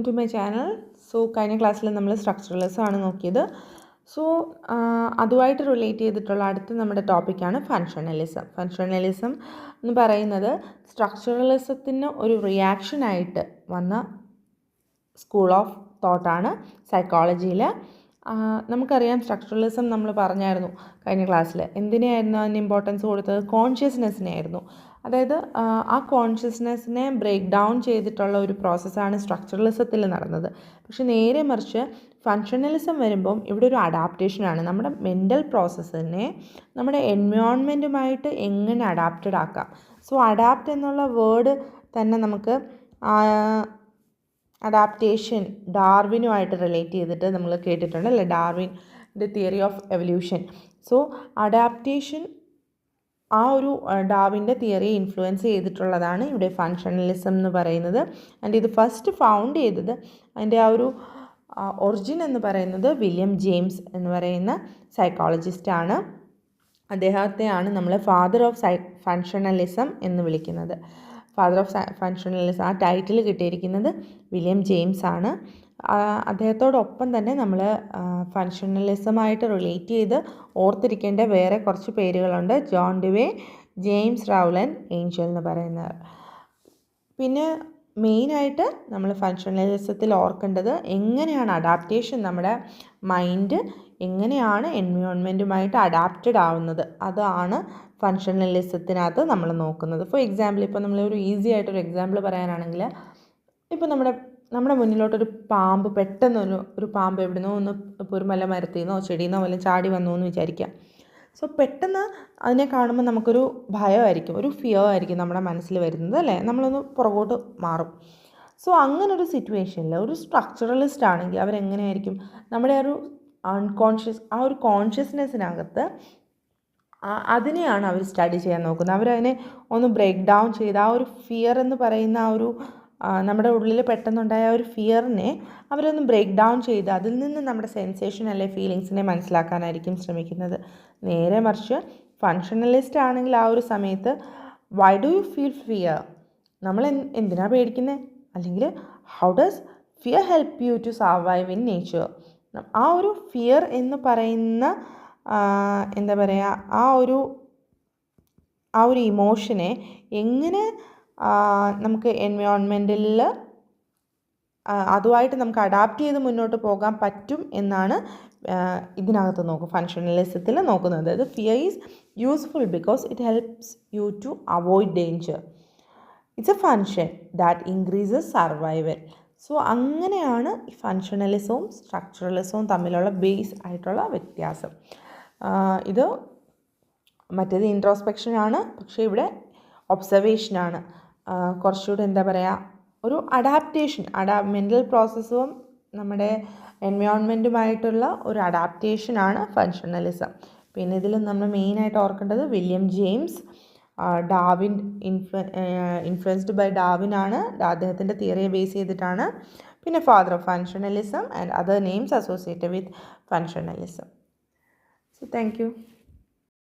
To my channel. So കഴിഞ്ഞ ക്ലാസ്സിൽ നമ്മൾ സ്ട്രക്ചറലിസം ആണ് നോക്കിയത്. സോ അതുമായിട്ട് റിലേറ്റ് ചെയ്തിട്ടുള്ള അടുത്ത നമ്മുടെ ടോപ്പിക്കാണ് ഫങ്ഷണലിസം. ഫങ്ഷണലിസം എന്ന് പറയുന്നത് സ്ട്രക്ചറലിസത്തിന് ഒരു റിയാക്ഷനായിട്ട് വന്ന സ്കൂൾ ഓഫ് തോട്ടാണ് സൈക്കോളജിയിൽ. നമുക്കറിയാം സ്ട്രക്ചറലിസം നമ്മൾ പറഞ്ഞായിരുന്നു കഴിഞ്ഞ ക്ലാസ്സിൽ. എന്തിനായിരുന്നു അതിന് ഇമ്പോർട്ടൻസ് കൊടുത്തത്? കോൺഷ്യസ്നെസ്സിനായിരുന്നു. അതായത് ആ കോൺഷ്യസ്നെസ്സിനെ ബ്രേക്ക് ഡൗൺ ചെയ്തിട്ടുള്ള ഒരു പ്രോസസ്സാണ് സ്ട്രക്ചറലിസത്തിൽ നടന്നത്. പക്ഷെ നേരെ മറിച്ച് ഫങ്ഷണലിസം വരുമ്പം ഇവിടെ ഒരു അഡാപ്റ്റേഷനാണ്. നമ്മുടെ മെൻ്റൽ പ്രോസസ്സിനെ നമ്മുടെ എൻവയോൺമെൻറ്റുമായിട്ട് എങ്ങനെ അഡാപ്റ്റഡ് ആക്കാം. സോ അഡാപ്റ്റ് എന്നുള്ള വേർഡ് തന്നെ നമുക്ക് അഡാപ്റ്റേഷൻ ഡാർവിനുമായിട്ട് റിലേറ്റ് ചെയ്തിട്ട് നമ്മൾ കേട്ടിട്ടുണ്ട് അല്ലേ, ഡാർവിൻ്റെ theory of evolution. So adaptation ആ ഒരു ഡാർവിൻ്റെ തിയറിയെ ഇൻഫ്ലുവൻസ് ചെയ്തിട്ടുള്ളതാണ് ഇവിടെ ഫങ്ഷണലിസം എന്ന് പറയുന്നത്. ആൻഡ് ഇത് ഫസ്റ്റ് ഫൗണ്ട് ചെയ്തത്, അതിൻ്റെ ആ ഒരു ഒറിജിൻ എന്ന് പറയുന്നത് വില്യം ജെയിംസ് എന്ന് പറയുന്ന സൈക്കോളജിസ്റ്റാണ്. അദ്ദേഹത്തെയാണ് നമ്മൾ ഫാദർ ഓഫ് ഫങ്ഷണലിസം എന്ന് വിളിക്കുന്നത്. ഫാദർ ഓഫ് ഫങ്ഷണലിസം ആ ടൈറ്റിൽ കിട്ടിയിരിക്കുന്നത് വില്യം ജെയിംസ് ആണ്. അദ്ദേഹത്തോടൊപ്പം തന്നെ നമ്മൾ ഫങ്ഷണലിസമായിട്ട് റിലേറ്റ് ചെയ്ത് ഓർത്തിരിക്കേണ്ട വേറെ കുറച്ച് പേരുകളുണ്ട്. ജോൺ ഡിവേ, ജെയിംസ് റൗലൻ, ഏഞ്ചൽ എന്ന് പറയുന്നവർ. പിന്നെ മെയിനായിട്ട് നമ്മൾ ഫങ്ഷണലിസത്തിൽ ഓർക്കേണ്ടത് എങ്ങനെയാണ് അഡാപ്റ്റേഷൻ, നമ്മുടെ മൈൻഡ് എങ്ങനെയാണ് എൻവയോൺമെൻറ്റുമായിട്ട് അഡാപ്റ്റഡ് ആവുന്നത്, അതാണ് ഫങ്ഷണലിസത്തിനകത്ത് നമ്മൾ നോക്കുന്നത്. ഫോർ എക്സാമ്പിൾ, ഇപ്പോൾ നമ്മളൊരു ഈസി ആയിട്ടൊരു എക്സാമ്പിൾ പറയാനാണെങ്കിൽ, ഇപ്പോൾ നമ്മുടെ മുന്നിലോട്ടൊരു പാമ്പ് പെട്ടെന്ന് ഒരു പാമ്പ് എവിടുന്നോ ഒന്ന് ഇപ്പോൾ ഒരു മരത്തിൽ നിന്നോ ചെടിയിൽ നിന്നോ വല്ലതും ചാടി വന്നു എന്ന് വിചാരിക്കാം. സോ പെട്ടെന്ന് അതിനെ കാണുമ്പോൾ നമുക്കൊരു ഭയമായിരിക്കും, ഒരു ഫിയർ ആയിരിക്കും നമ്മുടെ മനസ്സിൽ വരുന്നത് അല്ലേ, നമ്മളൊന്ന് പുറകോട്ട് മാറും. സോ അങ്ങനൊരു സിറ്റുവേഷനിൽ ഒരു സ്ട്രക്ചറലിസ്റ്റ് ആണെങ്കിൽ അവരെങ്ങനെയായിരിക്കും നമ്മുടെ ഒരു അൺകോൺഷ്യസ്, ആ ഒരു കോൺഷ്യസ്നെസ്സിനകത്ത് അതിനെയാണ് അവർ സ്റ്റഡി ചെയ്യാൻ നോക്കുന്നത്. അവരതിനെ ഒന്ന് ബ്രേക്ക് ഡൗൺ ചെയ്ത് ആ ഒരു ഫിയർ എന്ന് പറയുന്ന ആ ഒരു നമ്മുടെ ഉള്ളിൽ പെട്ടെന്നുണ്ടായ ആ ഒരു ഫിയറിനെ അവരൊന്ന് ബ്രേക്ക് ഡൗൺ ചെയ്ത് അതിൽ നിന്ന് നമ്മുടെ സെൻസേഷൻ അല്ലെ ഫീലിങ്സിനെ മനസ്സിലാക്കാനായിരിക്കും ശ്രമിക്കുന്നത്. നേരെ മറിച്ച് ഫങ്ഷണലിസ്റ്റ് ആണെങ്കിൽ ആ ഒരു സമയത്ത് why do you feel fear, നമ്മൾ എന്തിനാണ് പേടിക്കുന്നത്, അല്ലെങ്കിൽ how does fear help you to survive in nature. ആ ഒരു ഫിയർ എന്ന് പറയുന്ന എന്താ പറയുക, ആ ഒരു ഇമോഷനെ എങ്ങനെ നമുക്ക് എൻവയോൺമെൻറ്റിൽ അതുമായിട്ട് നമുക്ക് അഡാപ്റ്റ് ചെയ്ത് മുന്നോട്ട് പോകാൻ പറ്റും എന്നാണ് ഇതിനകത്ത് ഫങ്ഷണലിസത്തിൽ നോക്കുന്നത്. അതായത് fear is useful because it helps you to avoid danger. It's a function that increases survival. So അങ്ങനെയാണ് ഫങ്ഷണലിസവും സ്ട്രക്ചറലിസവും തമ്മിലുള്ള ബേസ് ആയിട്ടുള്ള വ്യത്യാസം. ഇത് മറ്റേത് ഇൻട്രോസ്പെക്ഷനാണ്, പക്ഷേ ഇവിടെ ഒബ്സർവേഷനാണ്. കുറച്ചുകൂടെ എന്താ പറയുക, ഒരു അഡാപ്റ്റേഷൻ, മെൻ്റൽ പ്രോസസ്സും നമ്മുടെ എൻവയോൺമെൻറ്റുമായിട്ടുള്ള ഒരു അഡാപ്റ്റേഷനാണ് ഫങ്ഷണലിസം. പിന്നെ ഇതിൽ നമ്മൾ മെയിനായിട്ട് ഓർക്കേണ്ടത് William James, Darwin influenced by Darwin ആണ്, അദ്ദേഹത്തിൻ്റെ തിയറിയെ ബേസ് ചെയ്തിട്ടാണ്. പിന്നെ father of functionalism and other names associated with functionalism. So thank U.